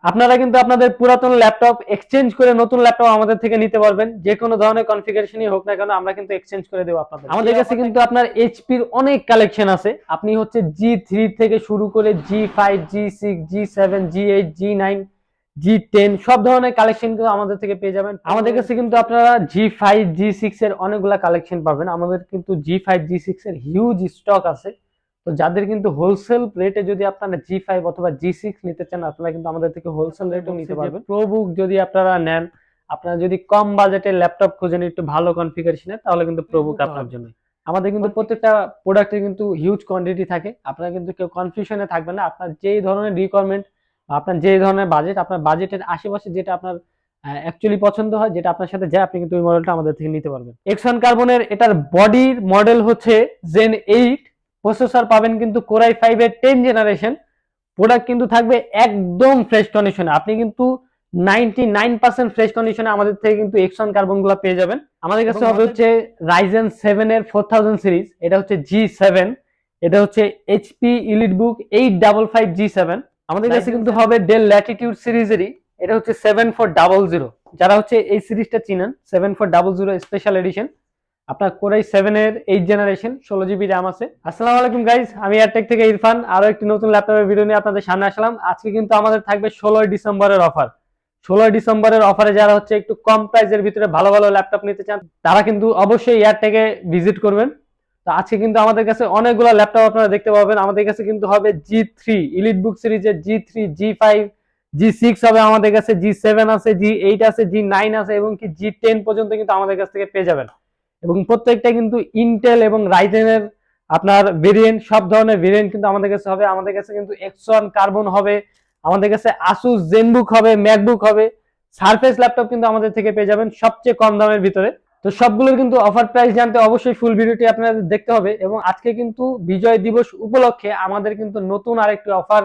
আপনারা কিন্তু আপনাদের পুরাতন ল্যাপটপ এক্সচেঞ্জ করে নতুন ল্যাপটপ আমাদের থেকে নিতে পারবেন। যে কোনো ধরনের কনফিগারেশনই হোক না কেন আমরা কিন্তু এক্সচেঞ্জ করে দেবো আপনাদের। আমাদের কাছে কিন্তু আপনার এইচপির অনেক কালেকশন আছে। আপনি হচ্ছে G3 থেকে শুরু করে G5, G6, G7, G8, G9, G10 সব ধরনের কালেকশন কিন্তু আমাদের থেকে পেয়ে যাবেন। আমাদের কাছে কিন্তু আপনারা G5, G6 এর অনেকগুলা কালেকশন পাবেন। আমাদের কিন্তু G5, G6 এর হিউজ স্টক আছে। তো যাদের কিন্তু হোলসেল রেটে যদি আপনারা G5 অথবা G6 নিতে চান, আপনারা কিন্তু আমাদের থেকে হোলসেল রেটেও নিতে পারবেন। প্রোবুক যদি আপনারা নেন, আপনারা যদি কম বাজেটের ল্যাপটপ খোঁজেন একটু ভালো কনফিগারেশনের, তাহলে কিন্তু প্রোবুক আপনার জন্য। আমাদের কিন্তু প্রত্যেকটা প্রোডাক্টে কিন্তু হিউজ কোয়ান্টিটি থাকে। আপনারা কিন্তু কেউ কনফিউশনে থাকবেন না। আপনার যেই ধরনের রিকোয়ারমেন্ট, আপনার যেই ধরনের বাজেট, আপনার বাজেটের আশেপাশে যেটা আপনার অ্যাকচুয়ালি পছন্দ হয়, যেটা আপনার সাথে যায়, আপনি কিন্তু ওই মডেলটা আমাদের থেকে নিতে পারবেন। এক্সন কার্বনের এটার বডির মডেল হচ্ছে Zen 8, প্রসেসর পাবেন কিন্তু Core i5 এর 10 জেনারেশন। প্রোডাক্ট কিন্তু থাকবে একদম ফ্রেশ কন্ডিশনে। আপনি কিন্তু 99% ফ্রেশ কন্ডিশনে আমাদের থেকে কিন্তু এক্সন কার্বন গুলো পেয়ে যাবেন। আমাদের কাছে হবে হচ্ছে Ryzen 7 এর 4000 সিরিজ, এটা হচ্ছে G7, এটা হচ্ছে HP EliteBook 855 G7। আমাদের কাছে কিন্তু হবে Dell Latitude সিরিজেরই, এটা হচ্ছে 7400। যারা হচ্ছে এই সিরিজটা চিনেন, 7400 স্পেশাল এডিশন, আপনার Core i7 এর 8 জেনারেশন, 16 GB RAM আছে। আসসালামু আলাইকুম গাইস, আমি এয়ারটেক থেকে ইরফান আরো একটি নতুন ল্যাপটপের ভিডিও নিয়ে আপনাদের সামনে আসলাম। আজকে কিন্তু আমাদের থাকবে 16 ডিসেম্বরের অফার। 16 ডিসেম্বরের অফারে যারা হচ্ছে একটু কম প্রাইসের ভিতরে ভালো ভালো ল্যাপটপ নিতে চান, তারা কিন্তু অবশ্যই এয়ারটেকে ভিজিট করবেন। তো আজকে কিন্তু আমাদের কাছে অনেকগুলো ল্যাপটপ আপনারা দেখতে পাবেন। আমাদের কাছে কিন্তু হবে G3 EliteBook সিরিজের G3, G5, G6 হবে আমাদের কাছে, G7 আছে, G8 আছে, G9 আছে এবং কি G10 পর্যন্ত কিন্তু আমাদের কাছ থেকে পেয়ে যাবেন। এবং প্রত্যেকটা কিন্তু ইন্টেল এবং রাইজেনের আপনার ভেরিয়েন্ট, সব ধরনের ভেরিয়েন্ট কিন্তু আমাদের কাছে হবে। আমাদের কাছে কিন্তু এক্সন কার্বন হবে, আমাদের কাছে আসুস জেনবুক হবে, ম্যাকবুক হবে, সারফেস ল্যাপটপ কিন্তু আমাদের থেকে পেয়ে যাবেন সবচেয়ে কম দামের ভিতরে। তো সবগুলোর কিন্তু অফার প্রাইস জানতে অবশ্যই ফুল ভিডিওটি আপনাদের দেখতে হবে। এবং আজকে কিন্তু বিজয় দিবস উপলক্ষে আমাদের কিন্তু নতুন আরেকটি অফার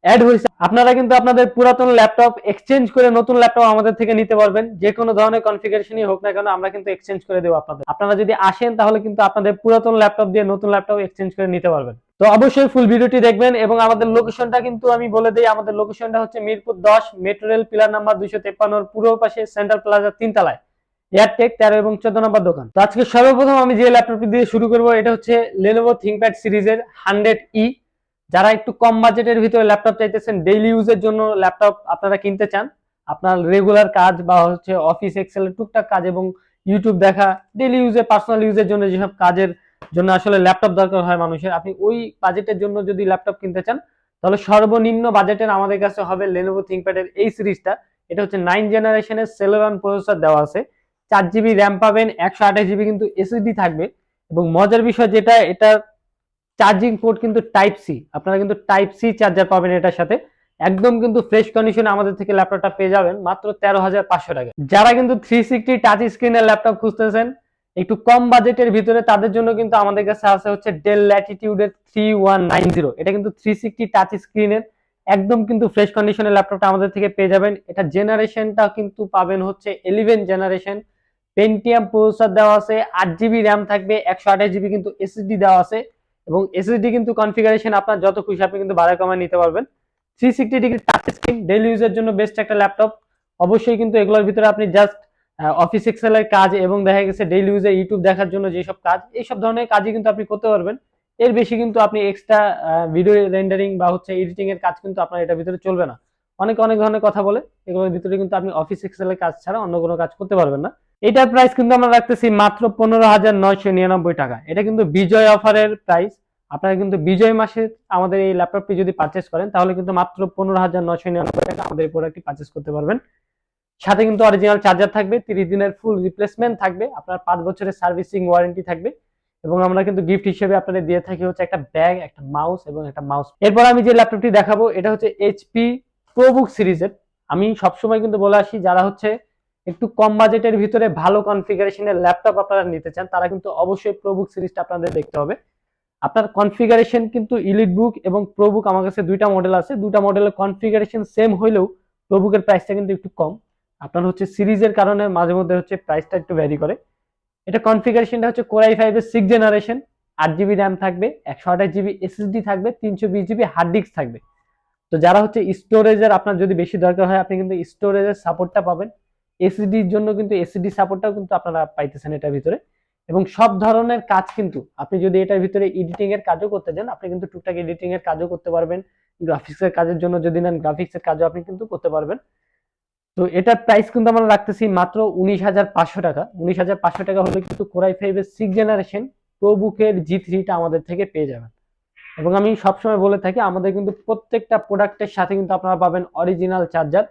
অ্যাড হয়েছে। আপনারা কিন্তু আপনাদের পুরাতন ল্যাপটপ এক্সচেঞ্জ করে নতুন ল্যাপটপ আমাদের থেকে নিতে পারবেন। যে কোনো ধরনের কনফিগারেশনই হোক না কেন আমরা কিন্তু এক্সচেঞ্জ করে দেবো আপনাদের। আপনারা যদি আসেন তাহলে কিন্তু আপনাদের পুরাতন ল্যাপটপ দিয়ে নতুন ল্যাপটপ এক্সচেঞ্জ করে নিতে পারবেন। তো অবশ্যই ফুল ভিডিওটি দেখবেন। এবং আমাদের লোকেশনটা কিন্তু আমি বলে দিই, আমাদের লোকেশনটা হচ্ছে Mirpur 10 metro rail pillar number 253 পূর্ব পাশে সেন্ট্রাল প্লাজা 3 তলায় এয়ারটেক 13 এবং 14 নম্বর দোকান। তো আজকে সর্বপ্রথম আমি যে ল্যাপটপটি দিয়ে শুরু করব, এটা হচ্ছে Lenovo ThinkPad সিরিজের 100E। যারা একটু কম বাজেটের ভিতরে ল্যাপটপ চাইতেছেন, ডেইলি ইউজের জন্য ল্যাপটপ আপনারা কিনতে চান, আপনার রেগুলার কাজ বা হচ্ছে অফিস এক্সেলের টুকটাক কাজ এবং ইউটিউব দেখা, ডেইলি ইউজে পার্সোনাল ইউজের জন্য যেসব কাজের জন্য আসলে ল্যাপটপ দরকার হয় মানুষের, আপনি ওই বাজেটের জন্য যদি ল্যাপটপ কিনতে চান, তাহলে সর্বনিম্ন বাজেটের আমাদের কাছে হবে Lenovo ThinkPad এর এই সিরিজটা। এটা হচ্ছে 9 জেনারেশনের Celeron প্রসেসর দেওয়া আছে, 4 GB র্যাম পাবেন, 128 GB কিন্তু এসএসডি থাকবে। এবং মজার বিষয় যেটা, এটা চার্জিং পোর্ট কিন্তু টাইপ সি, আপনারা কিন্তু টাইপ সি চার্জার পাবেন এটার সাথে। একদম কিন্তু ফ্রেশ কন্ডিশনে আমাদের থেকে ল্যাপটপটা পেয়ে যাবেন মাত্র 13,500 টাকা। যারা কিন্তু 360 টাচ স্ক্রিনের ল্যাপটপ খুঁজতেছেন একটু কম বাজেটের ভিতরে, তাদের জন্য কিন্তু আমাদের কাছে আছে হচ্ছে ডেল ল্যাটিটিউডের 3190। এটা কিন্তু 360 টাচ স্ক্রিনের একদম কিন্তু ফ্রেশ কন্ডিশনের ল্যাপটপটা আমাদের থেকে পেয়ে যাবেন। এটা জেনারেশনটা কিন্তু পাবেন হচ্ছে 11 জেনারেশন, পেন্টিয়াম প্রসেসর দেওয়া আছে, 8 GB র্যাম থাকবে, 128 GB কিন্তু এসএসডি দেওয়া আছে। এবং এসএসডি কিন্তু কনফিগারেশন আপনার যত খুশি আপনি কিন্তু বাড়ায় কমায় নিতে পারবেন। 360 ডিগ্রি টাচ স্ক্রিন, ডেইলি ইউজের জন্য বেস্ট একটা ল্যাপটপ। অবশ্যই কিন্তু এগুলোর ভিতরে আপনি জাস্ট অফিস এক্সেলের কাজ এবং দেখা গেছে ডেইলি ইউজে ইউটিউব দেখার জন্য যেসব কাজ, এইসব ধরনের কাজই কিন্তু আপনি করতে পারবেন। এর বেশি কিন্তু আপনি এক্সট্রা ভিডিও রেন্ডারিং বা হচ্ছে এডিটিং এর কাজ কিন্তু আপনার এটার ভিতরে চলবে না। অনেক অনেক ধরনের কথা বলে, এগুলোর ভিতরে কিন্তু আপনি অফিস এক্সেলের কাজ ছাড়া অন্য কোনো কাজ করতে পারবেন না। এটার প্রাইস কিন্তু আমরা রাখতেছি মাত্র 15,999 টাকা। এটা কিন্তু বিজয় অফারের প্রাইস। আপনারা কিন্তু বিজয় মাসে আমাদের এই ল্যাপটপটি যদি পারচেস করেন, তাহলে কিন্তু মাত্র 15,999 টাকা আমাদের এই প্রোডাক্টটি পারচেস করতে পারবেন। সাথে কিন্তু অরিজিনাল চার্জার থাকবে, 30 দিনের ফুল রিপ্লেসমেন্ট থাকবে, আপনার 5 বছরের সার্ভিসিং ওয়ারেন্টি থাকবে। এবং আমরা কিন্তু গিফট হিসেবে আপনাদের দিয়ে থাকি হচ্ছে একটা ব্যাগ, একটা মাউস এবং একটা মাউস। এরপর আমি যে ল্যাপটপটি দেখাবো, এটা হচ্ছে HP প্রোবুক সিরিজের। আমি সবসময় কিন্তু বলে আসি, যারা হচ্ছে একটু কম বাজেটের ভিতরে ভালো কনফিগারেশনের ল্যাপটপ আপনারা নিতে চান, তারা কিন্তু অবশ্যই প্রোবুক সিরিজটা আপনাদের দেখতে হবে। আপনার কনফিগারেশন কিন্তু ইলিটবুক এবং প্রোবুক, আমার কাছে দুইটা মডেল আছে, দুইটা মডেলের কনফিগারেশন সেম হইলেও প্রোবুকের প্রাইসটা কিন্তু একটু কম। আপনার হচ্ছে সিরিজের কারণে মাঝে মধ্যে হচ্ছে প্রাইসটা একটু ভ্যারি করে। এটা কনফিগারেশনটা হচ্ছে Core i5 এর 6 জেনারেশন, 8 GB র্যাম থাকবে, 128 GB এসএসডি থাকবে, 320 GB হার্ড ডিস্ক থাকবে। তো যারা হচ্ছে স্টোরেজের আপনার যদি বেশি দরকার হয় আপনি কিন্তু স্টোরেজের সাপোর্টটা পাবেন। এসএসডির জন্য কিন্তু এসএসডি সাপোর্টটাও কিন্তু আপনারা পাইতেছেন এটার ভিতরে। এবং সব ধরনের কাজ কিন্তু আপনি যদি এটার ভিতরে এডিটিং এর কাজও করতে চান আপনি কিন্তু টুকটাক এডিটিং এর কাজও করতে পারবেন। গ্রাফিক্সের কাজের জন্য যদি নেন গ্রাফিক্সের কাজও আপনি কিন্তু করতে পারবেন। তো এটার প্রাইস কিন্তু আমরা রাখতেছি মাত্র 19,500 টাকা। 19,500 টাকা হলে কিন্তু কোরাই 5 এর 6 জেনারেশন প্রোবুকের G3টা আমাদের থেকে পেয়ে যাবেন। এবং আমি সবসময় বলে থাকি আমাদের কিন্তু প্রত্যেকটা প্রোডাক্টের সাথে কিন্তু আপনারা পাবেন অরিজিনাল চার্জার,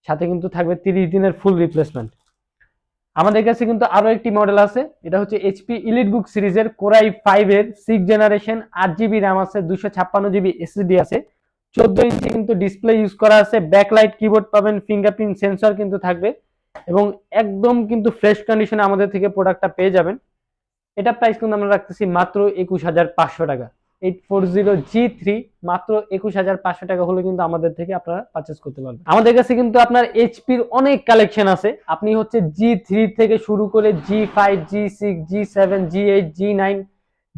সাথে কিন্তু থাকবে 30 দিনের ফুল রিপ্লেসমেন্ট। আমাদের কাছে কিন্তু আরো একটি মডেল আছে, এটা হচ্ছে এইচপি ইলিটবুক সিরিজের কোরাই 5 এর 6 জেনারেশন, 8GB র্যাম আছে, 256GB এসএসডি আছে, 14 ইঞ্চি কিন্তু ডিসপ্লে ইউজ করা আছে, ব্যাকলাইট কিবোর্ড পাবেন, ফিঙ্গারপ্রিন্ট সেন্সর কিন্তু থাকবে এবং একদম কিন্তু ফ্রেশ কন্ডিশনে আমাদের থেকে প্রোডাক্টটা পেয়ে যাবেন। এটা প্রাইস কিন্তু আমরা রাখতেছি মাত্র 21,500 টাকা। 840G3 মাত্র 21,500 টাকা হলে কিন্তু আমাদের থেকে আপনারা পারচেজ করতে পারবেন। আমাদের কাছে কিন্তু আপনার এইচপির অনেক কালেকশন আছে। আপনি হচ্ছে G3 থেকে শুরু করে G5, G6, G7, G8, G9,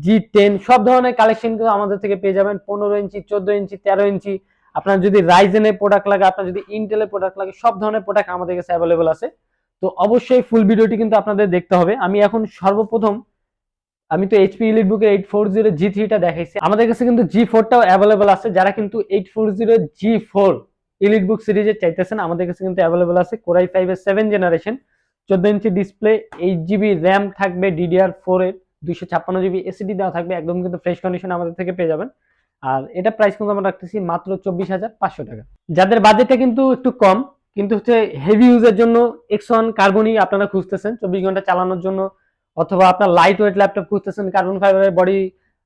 G10 সব ধরনের কালেকশন কিন্তু আমাদের থেকে পেয়ে যাবেন। 15 ইঞ্চি, 14 ইঞ্চি, 13 ইঞ্চি, আপনার যদি রাইজেনের প্রোডাক্ট লাগে, আপনার যদি ইন্টেলের প্রোডাক্ট লাগে, সব ধরনের প্রোডাক্ট আমাদের কাছে অ্যাভেলেবল আছে। তো অবশ্যই ফুল ভিডিওটি কিন্তু আপনাদের দেখতে হবে। আমি এখন সর্বপ্রথম আমি তো এইচপি ইলিটবুকের 840G3টা দেখাইছি, আমাদের কাছে কিন্তু G4টাও অ্যাভেলেবল আছে। যারা কিন্তু 840G4 ইলিটবুক সিরিজের চাইতেছেন আমাদের কাছে কিন্তু অ্যাভেলেবল আছে। কোরাই 5 এর 7 generation, 14 inch display, 8GB RAM থাকবে, DDR4 এর 256GB এসএসডি দেওয়া থাকবে, একদম কিন্তু ফ্রেশ কন্ডিশনে আমাদের থেকে পেয়ে যাবেন। আর এটা প্রাইস কিন্তু আমরা রাখতেছি মাত্র 24,500 টাকা। যাদের বাজেটটা কিন্তু একটু কম কিন্তু হচ্ছে হেভি ইউজের জন্য X1 কার্বনই আপনারা খুঁজতেছেন 24 ঘন্টা চালানোর জন্য, অথবা আপনার লাইট ওয়েট ল্যাপটপ খুঁজতেছেন, কার্বন ফাইবারের বডি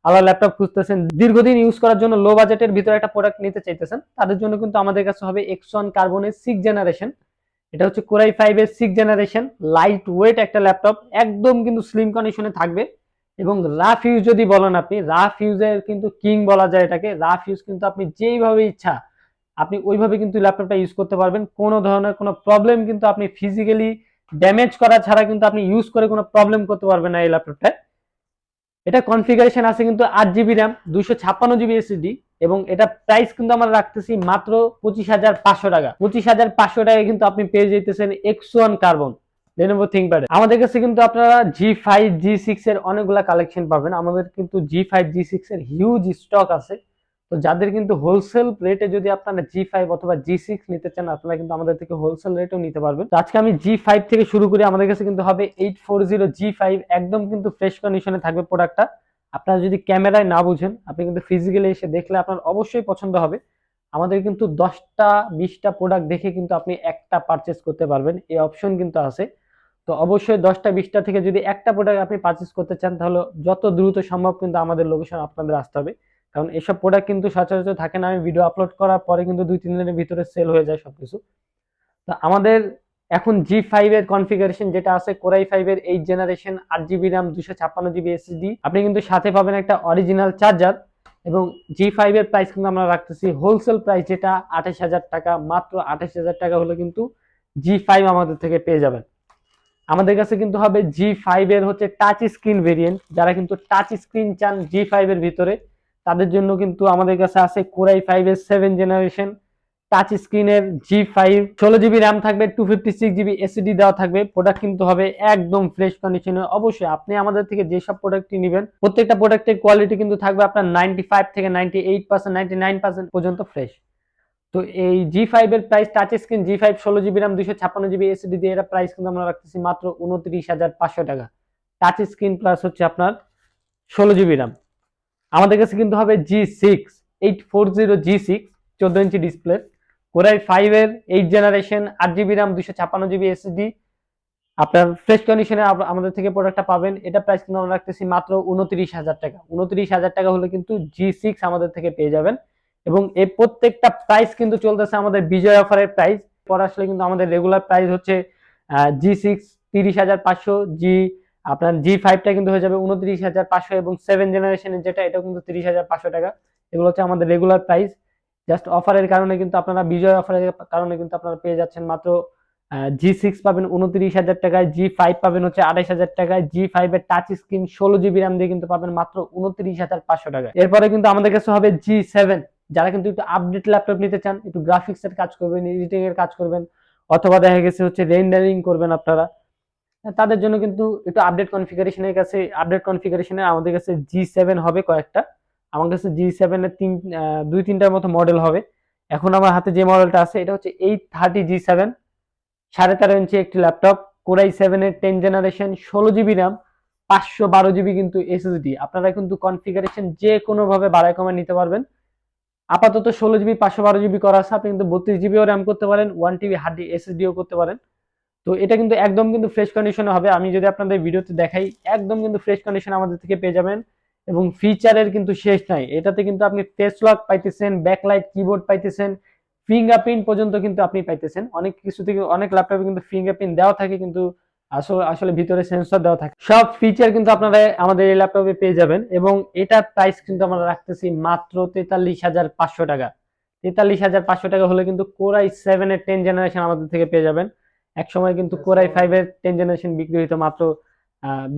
আলাদা ল্যাপটপ খুঁজতেছেন, দীর্ঘদিন ইউজ করার জন্য লো বাজেটের ভিতরে একটা প্রোডাক্ট নিতে চাইতেছেন, তাদের জন্য কিন্তু আমাদের কাছে হবে X1 কার্বনের 6 জেনারেশন। এটা হচ্ছে কোরাই 5 এর 6 জেনারেশন, লাইট ওয়েট একটা ল্যাপটপ, একদম কিন্তু স্লিম কন্ডিশনে থাকবে। এবং রাফ ইউজ যদি বলেন, আপনি রাফ ইউজের কিন্তু কিং বলা যায় এটাকে। রাফ ইউজ কিন্তু আপনি যেইভাবে ইচ্ছা আপনি ওইভাবে কিন্তু ল্যাপটপটা ইউজ করতে পারবেন। কোনো ধরনের কোনো প্রবলেম কিন্তু আপনি ফিজিক্যালি ড্যামেজ করা ছাড়া কিন্তু আপনি ইউজ করে কোনো প্রবলেম করতে পারবেন না এই ল্যাপটপটায়। এটা কনফিগারেশন আছে কিন্তু 8GB র্যাম, 256GB এসএসডি এবং এটা প্রাইস কিন্তু আমরা রাখতেছি মাত্র 25,500 টাকা। 25,500 টাকায় কিন্তু আপনি পেয়ে যেতেছেন X1 কার্বন Lenovo ThinkPad। আমাদের কাছে কিন্তু আপনারা G5, G6 এর অনেকগুলা কালেকশন পাবেন। আমাদের কিন্তু G5, G6 এর হিউজ স্টক আছে। তো যাদের কিন্তু হোলসেল রেটে যদি আপনারা G5 অথবা G6 নিতে চান আপনারা কিন্তু আমাদের থেকে হোলসেল রেটেও নিতে পারবেন। তো আজকে আমি G5 থেকে শুরু করি। আমাদের কাছে কিন্তু হবে 840G5, একদম কিন্তু ফ্রেশ কন্ডিশনে থাকবে প্রোডাক্টটা। আপনারা যদি ক্যামেরায় না বুঝেন আপনি কিন্তু ফিজিক্যালি এসে দেখলে আপনার অবশ্যই পছন্দ হবে। আমাদের কিন্তু 10টা 20টা প্রোডাক্ট দেখে কিন্তু আপনি একটা পারচেজ করতে পারবেন, এই অপশন কিন্তু আছে। তো অবশ্যই 10টা 20টা থেকে যদি একটা প্রোডাক্ট আপনি পারচেজ করতে চান তাহলে যত দ্রুত সম্ভব কিন্তু আমাদের লোকেশন আপনাদের আসতে হবে, কারণ এসব প্রোডাক্ট কিন্তু সচরাচর থাকে না। আমি ভিডিও আপলোড করার পরে কিন্তু 2-3 দিনের ভিতরে সেল হয়ে যায় সবকিছু। তো আমাদের এখন G5 এর কনফিগারেশন যেটা আছে, কোরাই 5 এর 8 generation, 8GB RAM, 256GB SSD, আপনি কিন্তু সাথে পাবেন একটা অরিজিনাল চার্জার। এবং G5 এর প্রাইস কিন্তু আমরা রাখতেছি হোলসেল প্রাইস যেটা 28,000 টাকা, মাত্র 28,000 টাকা হলে কিন্তু G5 আমাদের থেকে পেয়ে যাবেন। আমাদের কাছে কিন্তু হবে G5 এর হচ্ছে টাচ স্ক্রিন ভেরিয়েন্ট, যারা কিন্তু টাচ স্ক্রিন চান G5 এর ভিতরে তাদের জন্য কিন্তু আমাদের কাছে আছে কোরাই 5 এর 7 জেনারেশন, টাচ স্ক্রিনের G5, 16GB র্যাম থাকবে, 256GB এসএসডি দেওয়া থাকবে। প্রোডাক্ট কিন্তু হবে একদম ফ্রেশ কন্ডিশনে। অবশ্যই আপনি আমাদের থেকে যেসব প্রোডাক্টই নেবেন প্রত্যেকটা প্রোডাক্টের কোয়ালিটি কিন্তু থাকবে আপনার 95 থেকে 98%, 99% পর্যন্ত ফ্রেশ। তো এই G5 এর price touch screen G5, 16GB RAM, 256GB SSD দিয়ে এটা প্রাইস কিন্তু আমরা রাখতেছি মাত্র 29,500 টাকা। টাচ স্ক্রিন প্লাস হচ্ছে আপনার 16GB র্যাম। আমাদের কাছে কিন্তু হবে G6, 840G6, 14 inch display, core i 5 এর 8 generation, 8GB RAM, 256GB SSD, আপনার ফ্রেশ কন্ডিশনে আমাদের থেকে প্রোডাক্টটা পাবেন। এটা প্রাইস কিন্তু আমরা রাখতেছি মাত্র 29,000 টাকা। 29,000 টাকা হলে কিন্তু G6 আমাদের থেকে পেয়ে যাবেন। এবং এই প্রত্যেকটা প্রাইস কিন্তু চলতেছে আমাদের বিজয় অফারের প্রাইস। পর আসলে কিন্তু আমাদের রেগুলার প্রাইস হচ্ছে G6 30,500, আপনার G5টা কিন্তু হয়ে যাবে 29,500 এবং 7 জেনারেশনের যেটা এটাও কিন্তু 30,500 টাকা। এগুলো হচ্ছে আমাদের রেগুলার প্রাইস। জাস্ট অফারের কারণে কিন্তু আপনারা বিজয় অফারের কারণে কিন্তু আপনারা পেয়ে যাচ্ছেন মাত্র G6 পাবেন 29,000 টাকায়, G5 পাবেন হচ্ছে 28,000 টাকায়, G5 এর টাচ স্ক্রিন 16GB র্যাম দিয়ে কিন্তু পাবেন মাত্র 29,500 টাকায়। এরপরে কিন্তু আমাদের কাছে হবে G7, যারা কিন্তু একটু আপডেট ল্যাপটপ নিতে চান, একটু গ্রাফিক্স এর কাজ করবেন, এডিটিং এর কাজ করবেন, অথবা দেখা গেছে হচ্ছে রেন্ডারিং করবেন আপনারা, তাদের জন্য কিন্তু একটু আপডেট কনফিগারেশনে আমাদের কাছে G7 হবে কয়েকটা। আমার কাছে G7 এর দুই তিনটার মতো মডেল হবে। এখন আমার হাতে যে মডেলটা আছে এটা হচ্ছে 830 G7, 13.5 ইঞ্চি একটি ল্যাপটপ, কোরাই 7 এর 10 জেনারেশন, 16 জিবি র্যাম, 512 জিবি কিন্তু এসএসডি। আপনারা কিন্তু কনফিগারেশন যে কোনো ভাবে বাড়ায় কমায় নিতে পারবেন। আপাতত 16 জিবি 512 জিবি করা আছে, আপনি কিন্তু 32 জিবিও র্যাম করতে পারেন, 1 TB হার্ড এসএসডিও করতে পারেন। তো এটা কিন্তু একদম কিন্তু ফ্রেশ কন্ডিশনে হবে। আমি যদি আপনাদের ভিডিওতে দেখাই, একদম কিন্তু ফ্রেশ কন্ডিশন আমাদের থেকে পেয়ে যাবেন। এবং ফিচারের কিন্তু শেষ নাই, এটাতে কিন্তু আপনি ফেস লক পাইতেছেন, ব্যাকলাইট কিবোর্ড পাইতেছেন, ফিঙ্গারপ্রিন্ট পর্যন্ত কিন্তু আপনি পাইতেছেন। অনেক কিছু থেকে অনেক ল্যাপটপে কিন্তু ফিঙ্গারপ্রিন্ট দেওয়া থাকে, কিন্তু আসলে আসলে ভিতরে সেন্সর দেওয়া থাকে। সব ফিচার কিন্তু আপনারা আমাদের এই ল্যাপটপে পেয়ে যাবেন। এবং এটার প্রাইস কিন্তু আমরা রাখতেছি মাত্র 43,500 টাকা। 43,500 টাকা হলে কিন্তু কোরাই 7 এর 10 জেনারেশন আমাদের থেকে পেয়ে যাবেন। এক সময় কিন্তু কোরাই 5 এর 10 জেনারেশন বিক্রি হইতো মাত্র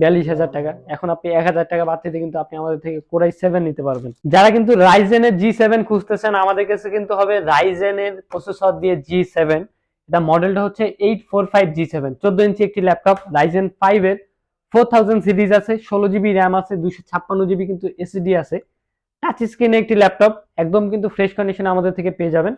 42,000 টাকা। এখন আপনি 1,000 টাকা বাদ দিতে কিন্তু আপনি আমাদের থেকে কোরাই 7 নিতে পারবেন। যারা কিন্তু রাইজেনের G7 খুঁজতেছেন, আমাদের কাছে কিন্তু হবে রাইজেনের প্রসেসর দিয়ে G7। এটা মডেলটা হচ্ছে 845 G7, 14 ইঞ্চি একটি ল্যাপটপ, রাইজেন 5 এর 4000 সিরিজ আছে, 16 জিবি র্যাম আছে, 256 জিবি কিন্তু এসএসডি আছে, টাচ স্ক্রিনে একটি ল্যাপটপ, একদম কিন্তু ফ্রেশ কন্ডিশনে আমাদের থেকে পেয়ে যাবেন।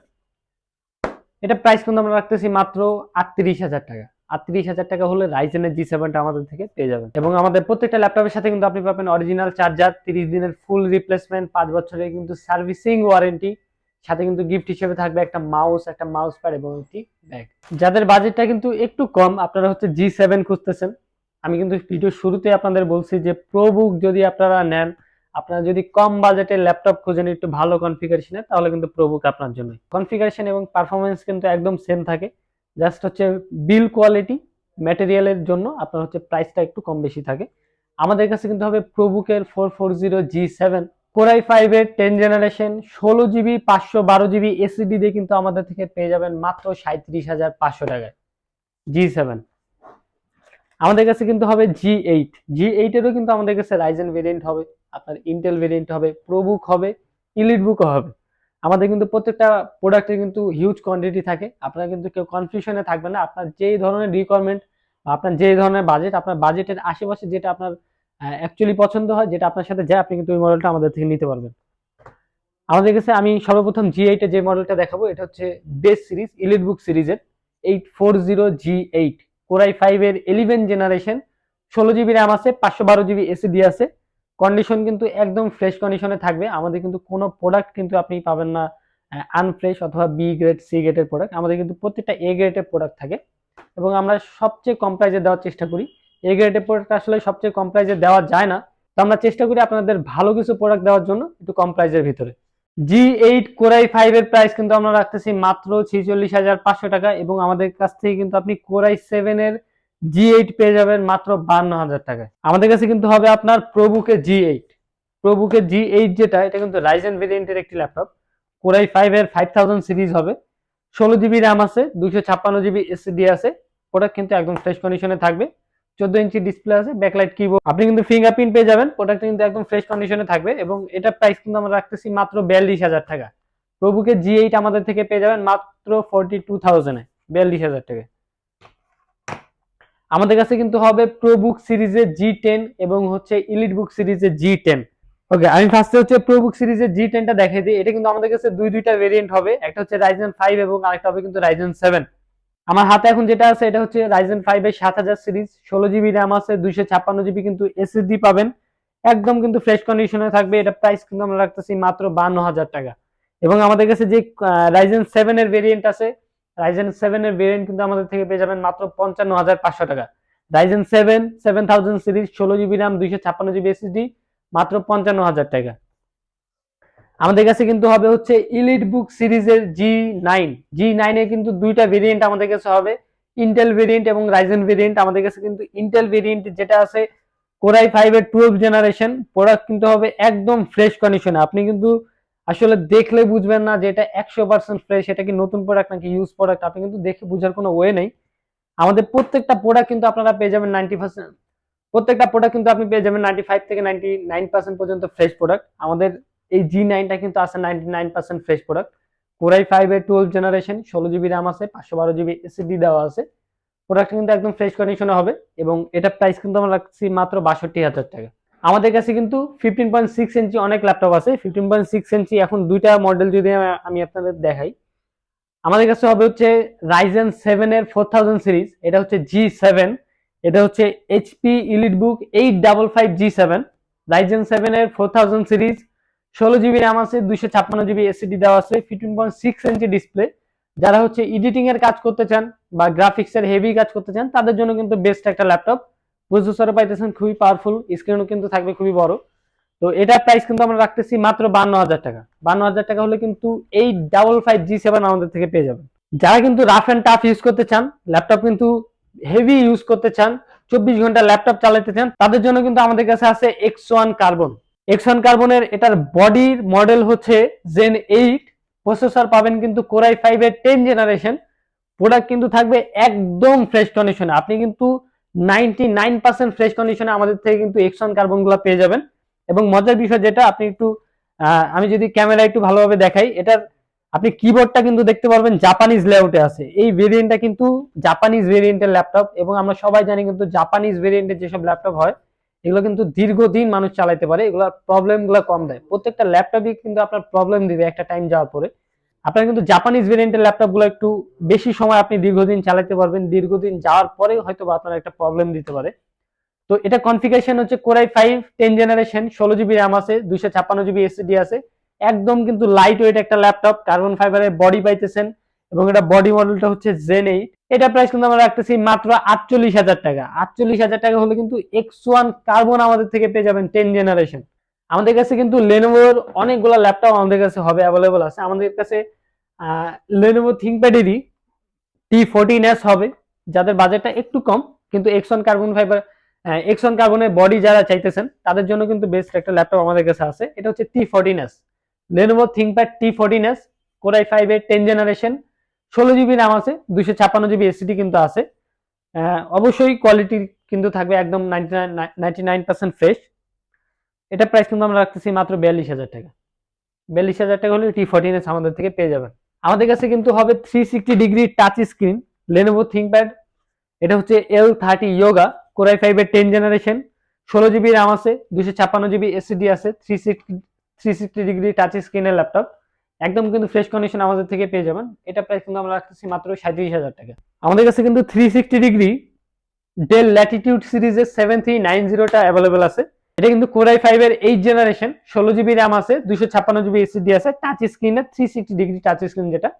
এটা প্রাইস কিন্তু আমরা রাখতেছি মাত্র 38,000 টাকা। 38,000 টাকা হলে রাইজেনের G7টা আমাদের থেকে পেয়ে যাবেন। এবং আমাদের প্রত্যেকটা ল্যাপটপের সাথে কিন্তু আপনি পাবেন অরিজিনাল চার্জার, 30 দিনের ফুল রিপ্লেসমেন্ট, 5 বছরের কিন্তু সার্ভিসিং ওয়ারেন্টি, সাথে কিন্তু গিফট হিসেবে থাকবে একটা মাউস প্যাড এবং একটি ব্যাগ। যাদের বাজেটটা কিন্তু একটু কম, আপনারা হচ্ছে G7 খুঁজতেছেন, আমি কিন্তু ভিডিও শুরুতে আপনাদের বলছি যে প্রোবুক যদি আপনারা নেন, আপনারা যদি কম বাজেটের ল্যাপটপ খুঁজেন একটু ভালো কনফিগারেশনের, তাহলে কিন্তু প্রোবুক আপনার জন্য। কনফিগারেশন এবং পারফরমেন্স কিন্তু একদম সেম থাকে, জাস্ট হচ্ছে বিল কোয়ালিটি ম্যাটেরিয়ালের জন্য আপনার হচ্ছে প্রাইসটা একটু কম বেশি থাকে। আমাদের কাছে কিন্তু হবে প্রোবুকের 440 G7, কোরাই 5 এর 10 জেনারেশন, 16 জিবি 512 জিবি এসএসডি দিয়ে কিন্তু আমাদের থেকে পেয়ে যাবেন মাত্র 37,500 টাকায় G7। আমাদের কাছে কিন্তু হবে G8 এরও কিন্তু আমাদের কাছে রাইজেন ভেরিয়েন্ট হবে, আপনার ইন্টেল ভেরিয়েন্ট হবে, প্রোবুক হবে, ইলিট বুকও হবে। আমাদের কিন্তু প্রত্যেকটা প্রোডাক্টের কিন্তু হিউজ কোয়ান্টিটি থাকে, আপনারা কিন্তু কেউ কনফিউশনে থাকবে না। আপনার যেই ধরনের রিকোয়ারমেন্ট বা আপনার যেই ধরনের বাজেট, আপনার বাজেটের আশেপাশে যেটা আপনার অ্যাকচুয়ালি পছন্দ হয়, যেটা আপনার সাথে যায়, আপনি কিন্তু ওই মডেলটা আমাদের থেকে নিতে পারবেন। আমাদের কাছে আমি সর্বপ্রথম G8 এর যে মডেলটা দেখাবো, এটা হচ্ছে বেস সিরিজ, ইলিট বুক সিরিজের 840 G8, কোরাই 5 এর 11 জেনারেশন, 16 জিবি র্যাম আছে, 512 জিবি এসএসডি আছে। কন্ডিশন কিন্তু একদম ফ্রেশ কন্ডিশনে থাকবে। আমাদের কিন্তু কোনো প্রোডাক্ট কিন্তু আপনি পাবেন না আনফ্রেশ অথবা বি গ্রেড সি গ্রেডের প্রোডাক্ট। আমাদের কিন্তু প্রত্যেকটা এ গ্রেডের প্রোডাক্ট থাকে, এবং আমরা সবচেয়ে কম প্রাইসে দেওয়ার চেষ্টা করি। এ গ্রেডের প্রোডাক্ট আসলে সবচেয়ে কম প্রাইসে দেওয়া যায় না, তো আমরা চেষ্টা করি আপনাদের ভালো কিছু প্রোডাক্ট দেওয়ার জন্য একটু কম প্রাইসের ভিতরে। G8 কোরাই 5 এর প্রাইস কিন্তু আমরা রাখতেছি মাত্র 46,500 টাকা, এবং আমাদের কাছ থেকে কিন্তু আপনি কোরাই 7 এর G8 পেয়ে যাবেন মাত্র 52,000 টাকায়। আমাদের কাছে কিন্তু হবে আপনার প্রোবুকের G8 যেটা, এটা কিন্তু রাইজেন ভেরিয়েন্টের একটি ল্যাপটপ, কোরাই 5 এর 5000 সিরিজ হবে, 16 জিবি র্যাম আছে, 256 জিবি এসএসডি আছে। প্রোডাক্ট কিন্তু একদম ফ্রেশ কন্ডিশনে থাকবে, 14 ইঞ্চি ডিসপ্লে আছে, ব্যাকলাইট কিবোর্ড, আপনি কিন্তু ফিঙ্গারপ্রিন্ট পেয়ে যাবেন। প্রোডাক্ট কিন্তু একদম ফ্রেশ কন্ডিশনে থাকবে, এবং এটা প্রাইস কিন্তু আমরা রাখতেছি মাত্র 42,000 টাকা। প্রোবুকের G8 আমাদের থেকে পেয়ে যাবেন মাত্র 42,000 এ, 42,000 টাকা। আমাদের কাছে কিন্তু হবে প্রোবুক সিরিজের G10 এবং হচ্ছে ইলিট বুক সিরিজের G10। ওকে, আমি ফার্স্টে হচ্ছে প্রোবুক সিরিজের G10 টা দেখাই দিই। এটা কিন্তু আমাদের কাছে দুইটা ভেরিয়েন্ট হবে, একটা হচ্ছে রাইজেন 5 এবং আরেকটা হবে কিন্তু রাইজেন 7। আমার হাতে এখন যেটা আছে এটা হচ্ছে রাইজেন 5 এর 7000 সিরিজ, 16 জিবি র্যাম আছে, 256 জিবি কিন্তু এসএসডি পাবেন, একদম কিন্তু ফ্রেশ কন্ডিশনে থাকবে। এটা প্রাইস কিন্তু আমরা রাখতেছি মাত্র 52,000 টাকা। এবং আমাদের কাছে যে রাইজেন 7 এর ভেরিয়েন্ট আছে, রাইজেন 7 এর ভেরিয়েন্ট কিন্তু আমাদের থেকে পেয়ে যাবেন মাত্র 55,500 টাকা। Ryzen 7000 series, 16 GB RAM, 256 GB SSD, মাত্র 55,000 টাকা। আমাদের কাছে কিন্তু হবে হচ্ছে ইলিট বুক সিরিজের G9 এর কিন্তু দুইটা ভেরিয়েন্ট আমাদের কাছে হবে, ইন্টেল ভেরিয়েন্ট এবং রাইজেন ভেরিয়েন্ট। আমাদের কাছে কিন্তু ইন্টেল ভেরিয়েন্ট যেটা আছে কোরাই 5 এর 12 জেনারেশন, প্রোডাক্ট কিন্তু হবে একদম ফ্রেশ কন্ডিশনে। আপনি কিন্তু আসলে দেখলে বুঝবেন না যে এটা 100% ফ্রেশ, এটা কি নতুন প্রোডাক্ট নাকি ইউজ প্রোডাক্ট, আপনি কিন্তু দেখে বুঝার কোনো ওয়ে নেই। আমাদের প্রত্যেকটা প্রোডাক্ট কিন্তু আপনারা পেয়ে যাবেন 90%, প্রত্যেকটা প্রোডাক্ট কিন্তু আপনি পেয়ে যাবেন 95 থেকে 99% পর্যন্ত ফ্রেশ প্রোডাক্ট। আমাদের এই G9টা কিন্তু আছে 99% ফ্রেশ প্রোডাক্ট। কোরাই 5 এর 12 জেনারেশন, 16 জিবি র্যাম আছে, 512 জিবি এসএসডি দেওয়া আছে। প্রোডাক্ট কিন্তু একদম ফ্রেশ কন্ডিশনে হবে এবং এটার প্রাইস কিন্তু আমরা রাখছি মাত্র ৬২,০০০ টাকা। আমাদের কাছে কিন্তু 15.6 ইঞ্চি অনেক ল্যাপটপ আছে। 15.6 ইঞ্চি এখন দুইটা মডেল যদি আমি আপনাদের দেখাই, আমাদের কাছে হবে হচ্ছে Ryzen 7 এর 4000 সিরিজ, এটা হচ্ছে G7, এটা হচ্ছে HP EliteBook 855 G7, Ryzen 7 এর 4000 সিরিজ, 16 জিবি র্যাম আছে, 256 জিবি এসএসডি দেওয়া আছে, 15.6 ইঞ্চি ডিসপ্লে। যারা হচ্ছে এডিটিং এর কাজ করতে চান বা গ্রাফিক্স এর হেভি কাজ করতে চান তাদের জন্য কিন্তু বেস্ট একটা ল্যাপটপ। প্রসেসরও পাইতেছেন খুবই পাওয়ারফুল, স্ক্রিনও কিন্তু থাকবে খুবই বড়। তো এটার প্রাইস কিন্তু আমরা রাখতেছি মাত্র ৫২,০০০ টাকা। ৫২,০০০ টাকা হলে কিন্তু 855 G7 আমাদের থেকে পেয়ে যাবেন। যারা কিন্তু রাফ এন্ড টাফ ইউজ করতে চান, ল্যাপটপ কিন্তু হেভি ইউজ করতে চান, 24 ঘন্টা ল্যাপটপ চালাতে চান, তাদের জন্য কিন্তু আমাদের কাছে আছে X1 কার্বন। X1 কার্বনের এটার বডির মডেল হচ্ছে Zen 8, প্রসেসর পাবেন কিন্তু কোরাই 5 এর 10 জেনারেশন। প্রোডাক্ট কিন্তু থাকবে একদম ফ্রেশ কন্ডিশনে। আপনি কিন্তু 99% ফ্রেশ কন্ডিশনে আমাদের থেকে কিন্তু X1 কার্বন গুলো পেয়ে যাবেন। এবং মজার বিষয় যেটা, আপনি একটু আমি যদি ক্যামেরা একটু ভালোভাবে দেখাই, এটার আপনি কিবোর্ডটা কিন্তু দেখতে পারবেন জাপানিজ লেআউটে আছে। এই ভেরিয়েন্টটা কিন্তু জাপানিজ ভেরিয়েন্টের ল্যাপটপ এবং আমরা সবাই জানি কিন্তু জাপানিজ ভেরিয়েন্টের যেসব ল্যাপটপ হয় এগুলো কিন্তু দীর্ঘদিন মানুষ চালাতে পারে, এগুলোর প্রবলেমগুলো কম দেয়। প্রত্যেকটা ল্যাপটপই কিন্তু আপনার প্রবলেম দিবে একটা টাইম যাওয়ার পরে। আপনার কিন্তু জাপানিজ ভেরিয়েন্টের ল্যাপটপগুলো একটু বেশি সময় আপনি দীর্ঘদিন চালাতে পারবেন, দীর্ঘদিন যাওয়ার পরে হয়তো আপনার একটা প্রবলেম দিতে পারে। তো এটা কনফিগারেশন হচ্ছে কোরাই 5 10 জেনারেশন, 16 জিবি র্যাম আছে, 256 জিবি এসএসডি আছে। একদম কিন্তু লাইট ওয়েট একটা ল্যাপটপ, কার্বন ফাইবারের বডি পাইতেছেন এবং এটা বডি মডেলটা হচ্ছে Zen 8। এটা প্রাইস কিন্তু আমরা রাখতেছি মাত্র ৪৮,০০০ টাকা। ৪৮,০০০ টাকা হলে কিন্তু X1 কার্বন আমাদের থেকে পেয়ে যাবেন 10 জেনারেশন। আমাদের কাছে কিন্তু লেনোভোর অনেকগুলো ল্যাপটপ আমাদের কাছে হবে, অ্যাভেলেবল আছে। আমাদের কাছে লেনোভো থিংকপ্যাডেরই T14s হবে, যাদের বাজেটটা একটু কম, কিন্তু X1 কার্বন ফাইবার X1 কার্বনের বডি যারা চাইতেছেন তাদের জন্য কিন্তু বেস্ট একটা ল্যাপটপ আমাদের কাছে আছে। এটা হচ্ছে T14s, Lenovo ThinkPad T14s, core i 5 এর 10 জেনারেশন, 16 জিবি র্যাম আছে, 256 জিবি এসএসডি কিন্তু আছে। অবশ্যই কোয়ালিটি কিন্তু থাকবে একদম 99% ফ্রেশ। এটা প্রাইস কিন্তু আমরা রাখতেছি মাত্র ৪২,০০০ টাকা। ৪২,০০০ টাকা হলে T14s আমাদের থেকে পেয়ে যাবেন। আমাদের কাছে কিন্তু হবে 360 degree touch screen Lenovo ThinkPad, এটা হচ্ছে L30 Yoga, কোরাই 5 এর 10 জেনারেশন, 16 জিবি র্যাম আছে, 256 জিবি এসএসডি আছে, 360 ডিগ্রি টাচ স্ক্রিনের ল্যাপটপ। একদম কিন্তু ফ্রেশ কন্ডিশন আমাদের থেকে পেয়ে যাবেন। এটা প্রাইস কিন্তু আমরা রাখতেছি মাত্র ৩৭,০০০ টাকা। আমাদের কাছে কিন্তু 360 ডিগ্রি ডেল ল্যাটিটিউড সিরিজের 7390টা অ্যাভেলেবল আছে। এটা কিন্তু কোরাই 5 এর 8 জেনারেশন, 16 জিবি র্যাম আছে, 256 জিবি এসএসডি আছে, টাচ স্ক্রিনের 360 ডিগ্রি টাচ স্ক্রিন যেটা।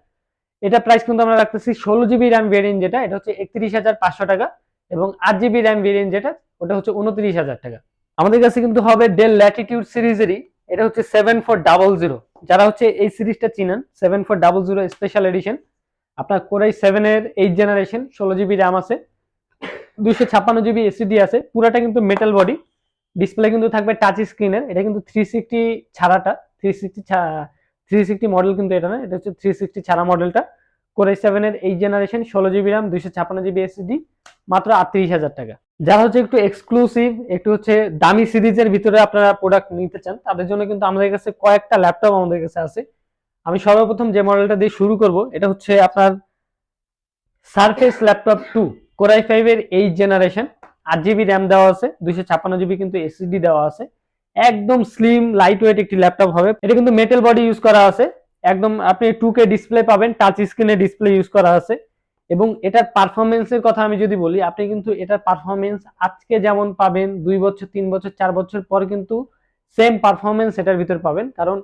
এটা প্রাইস কিন্তু আমরা রাখতেছি 16 জিবি র্যাম ভেরিয়েন্ট যেটা, এটা হচ্ছে ৩১,৫০০ টাকা এবং 8 জিবি র্যাম ভেরিয়েন্ট যেটা ওটা হচ্ছে ২৯,০০০ টাকা। আমাদের কাছে কিন্তু হবে ডেল ল্যাটিটিউড সিরিজেরই, এটা হচ্ছে 7400। যারা হচ্ছে এই সিরিজটা চিনেন, 7400 স্পেশাল এডিশন, আপনার কোরাই 7 এর 8 জেনারেশন, 16 জিবি র্যাম আছে, 256 জিবি এসএসডি আছে, পুরাটা কিন্তু মেটাল বডি, ডিসপ্লে কিন্তু থাকবে টাচ স্ক্রিনের। এটা কিন্তু 360 ছাড়াটা, 360 মডেল কিন্তু এটা না, এটা হচ্ছে 360 ছাড়া মডেলটা। কোরাই 7 এর 8 generation, 16 GB RAM, 256 GB SSD, মাত্র ৩৮,০০০ টাকা। যারা হচ্ছে একটু এক্সক্লুসিভ, একটু হচ্ছে দামি সিরিজের ভিতরে আপনারা প্রোডাক্ট নিতে চান, তাদের জন্য কিন্তু আমাদের কাছে কয়েকটা ল্যাপটপ আমাদের কাছে আছে। আমি সর্বপ্রথম যে মডেলটা দিয়ে শুরু করব, এটা হচ্ছে আপনার সারফেস ল্যাপটপ 2, কোরাই 5 এর 8 জেনারেশন, 8 জিবি র্যাম দেওয়া আছে, 256 জিবি কিন্তু এসএসডি দেওয়া আছে। একদম স্লিম লাইট ওয়েট একটি ল্যাপটপ হবে। এটা কিন্তু মেটাল বডি ইউজ করা আছে, একদম আপনি 2K ডিসপ্লে পাবেন, টাচ স্ক্রিনে ডিসপ্লে ইউজ করা আছে। এবং এটার পারফরমেন্সের কথা আমি যদি বলি, আপনি কিন্তু এটার পারফরমেন্স আজকে যেমন পাবেন 2 বছর 3 বছর 4 বছর পর কিন্তু সেম পারফরমেন্স এটার ভিতর পাবেন। কারণ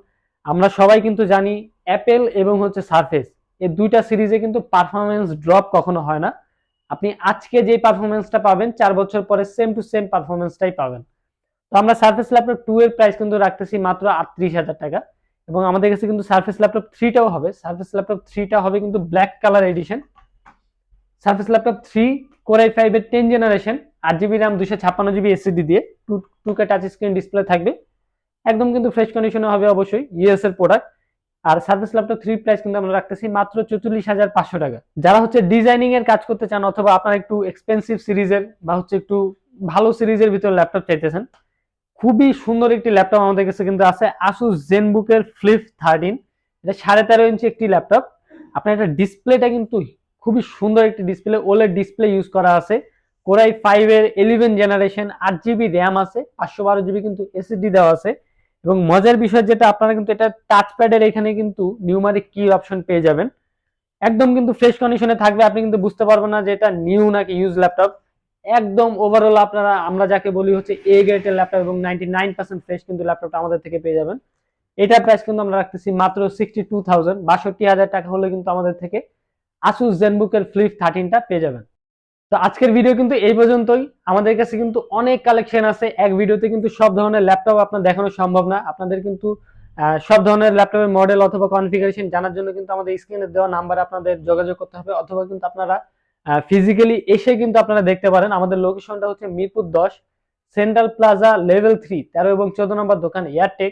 আমরা সবাই কিন্তু জানি অ্যাপেল এবং হচ্ছে সারফেস, এই দুইটা সিরিজে কিন্তু পারফরমেন্স ড্রপ কখনো হয় না। আপনি আজকে যে পারফরমেন্সটা পাবেন 4 বছর পরে সেম টু সেম পারফরমেন্সটাই পাবেন। তো আমরা সারফেস ল্যাপটপ 2 এর প্রাইস কিন্তু রাখতেছি মাত্র ৩৮,০০০ টাকা। এবং আমাদের কাছে কিন্তু সারফেস ল্যাপটপ 3টাও হবে। সারফেস ল্যাপটপ 3টা হবে কিন্তু black colour addition. Surface laptop 3 core i 5 এর 10 generation, 8 GB RAM, 256 GB SSD দিয়ে 2K টাচ স্ক্রিন ডিসপ্লে থাকবে। একদম কিন্তু ফ্রেশ কন্ডিশনে হবে, অবশ্যই ইউএস এর প্রোডাক্ট। আর সারফেস ল্যাপটপ 3 প্রাইস কিন্তু আমরা রাখতেছি মাত্র ৪৪,৫০০ টাকা। যারা হচ্ছে ডিজাইনিং এর কাজ করতে চান অথবা আপনারা একটু এক্সপেন্সিভ সিরিজের বা হচ্ছে একটু ভালো সিরিজের ভিতরে ল্যাপটপ চাইতেছেন, খুবই সুন্দর একটি ল্যাপটপ আমাদের কাছে কিন্তু আছে, Asus ZenBook এর Flip 13। এটা 13.5 ইঞ্চি একটি ল্যাপটপ। আপনার এটা ডিসপ্লেটা কিন্তু খুবই সুন্দর একটি ডিসপ্লে, ওলেড ডিসপ্লে ইউজ করা আছে। কোরাই 5 এর 11 জেনারেশন, 8 জিবি র্যাম আছে, 512 জিবি কিন্তু এসএসডি দেওয়া আছে। এবং মজার বিষয় যেটা, আপনারা কিন্তু এটা টাচপ্যাডের এখানে কিন্তু নিউমারিক কি অপশন পেয়ে যাবেন। একদম কিন্তু ফ্রেশ কন্ডিশনে থাকবে, আপনি কিন্তু বুঝতে পারবেন না যে এটা নিউ নাকি ইউজ ল্যাপটপ। একদম ওভারঅল আপনারা, আমরা যাকে বলি হচ্ছে এ গ্রেডের ল্যাপটপ, এবং 99% ফ্রেশ কিন্তু ল্যাপটপটা আমাদের থেকে পেয়ে যাবেন। এটার প্রাইস কিন্তু আমরা রাখতেছি মাত্র 62,000, 62,000 টাকা হলে কিন্তু আমাদের থেকে Asus ZenBook এর Flip 13টা পেয়ে যাবেন। তো আজকের ভিডিও কিন্তু এই পর্যন্তই। আমাদের কাছে কিন্তু অনেক কালেকশন আছে, এক ভিডিওতে কিন্তু সব ধরনের ল্যাপটপ আপনার দেখানো সম্ভব না। আপনাদের কিন্তু সব ধরনের ল্যাপটপের মডেল অথবা কনফিগারেশন জানার জন্য কিন্তু আমাদের স্ক্রিনে দেওয়া নাম্বারে আপনাদের যোগাযোগ করতে হবে, অথবা কিন্তু আপনারা ফিজিক্যালি এসে কিন্তু আপনারা দেখতে পারেন। আমাদের লোকেশনটা হচ্ছে মিরপুর 10, সেন্ট্রাল প্লাজা, লেভেল 3, 13 এবং 14 নম্বর দোকান এয়ারটেক।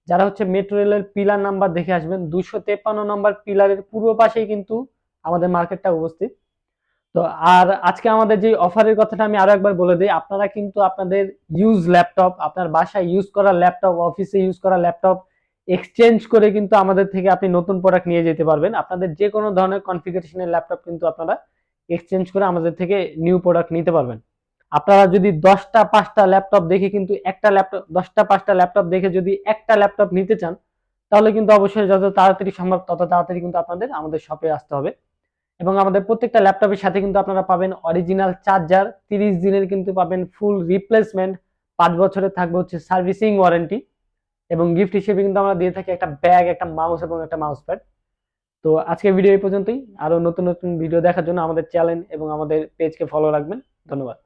যারা হচ্ছে মেট্রো রেলের পিলার নাম্বার দেখে আসবেন, 253 নম্বর পিলারের পূর্ব পাশেই কিন্তু আমাদের মার্কেটটা উপস্থিত। তো আর আজকে আমাদের যে অফারের কথাটা আমি আরো একবার বলে দিই, আপনারা কিন্তু আপনাদের ইউজ ল্যাপটপ, আপনার বাসায় ইউজ করা ল্যাপটপ, অফিসে ইউজ করা ল্যাপটপ এক্সচেঞ্জ করে কিন্তু আমাদের থেকে আপনি নতুন প্রোডাক্ট নিয়ে যেতে পারবেন। আপনাদের যে কোনো ধরনের কনফিগারেশনের ল্যাপটপ কিন্তু আপনারা এক্সচেঞ্জ করে আমাদের থেকে নিউ প্রোডাক্ট নিতে পারবেন। আপনারা যদি 10টা 5টা ল্যাপটপ দেখে কিন্তু একটা ল্যাপটপ, 10টা 5টা ল্যাপটপ দেখে যদি একটা ল্যাপটপ নিতে চান, তাহলে কিন্তু অবশ্যই যত তাড়াতাড়ি সম্ভব তত তাড়াতাড়ি কিন্তু আপনাদের আমাদের শপে আসতে হবে। এবং আমাদের প্রত্যেকটা ল্যাপটপের সাথে কিন্তু আপনারা পাবেন অরিজিনাল চার্জার, 30 দিনের কিন্তু পাবেন ফুল রিপ্লেসমেন্ট, 5 বছরের থাকবে হচ্ছে সার্ভিসিং ওয়ারেন্টি, এবং গিফট হিসেবে কিন্তু আমরা দিয়ে থাকি একটা ব্যাগ, একটা মাউস এবং একটা মাউস প্যাড। তো আজকের ভিডিও এই পর্যন্তই। আরো নতুন নতুন ভিডিও দেখার জন্য আমাদের চ্যানেল এবং আমাদের পেজকে ফলো রাখবেন। ধন্যবাদ।